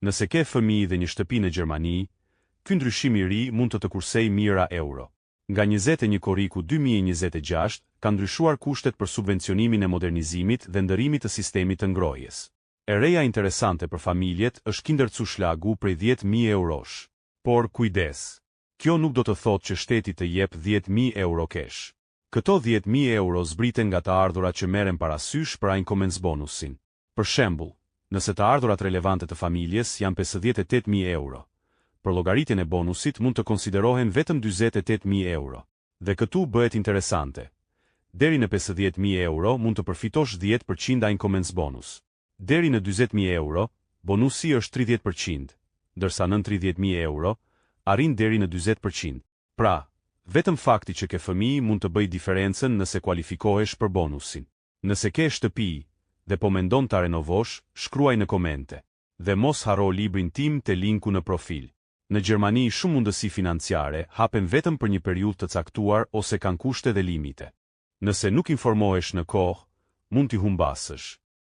Nëse ke fëmijë dhe një shtëpi në Gjermani, ky ndryshim i ri mund të kursej mijëra euro. Nga 21 korriku 2026 ka ndryshuar kushtet për subvencionimin e modernizimit dhe ndërimit të sistemit të ngrohjes. E reja interesante për familjet është Kinderzuschlagu prej 10.000 eurosh. Por kujdes, kjo nuk do të thotë që shteti të jep 10.000 euro kesh. Këto 10.000 euro zbriten nga të ardhurat që merren parasysh për Einkommensbonusin. Për shembull, nëse të ardhurat relevante të familjes janë 58.000 euro, për llogaritjen e bonusit mund të konsiderohen vetëm 48.000 euro. Dhe këtu bëhet interesante. Deri në 50.000 euro mund të përfitosh 10% Einkommensbonus. Deri në 40.000 euro, bonusi është 30%, ndërsa nën 30.000 euro, arrin deri në 40%. Pra, vetëm fakti që ke fëmijë mund të bëjë diferencën nëse kualifikohesh për bonusin. Nëse ke shtëpi dhe po mendon ta renovosh, shkruaj në komente. Dhe mos harro librin tim te linku në profil. Në Gjermani shumë mundësi financiare hapen vetëm për një periudhë të caktuar ose kanë kushte dhe limite. Nëse nuk informohesh në kohë, mund t'i humbasësh.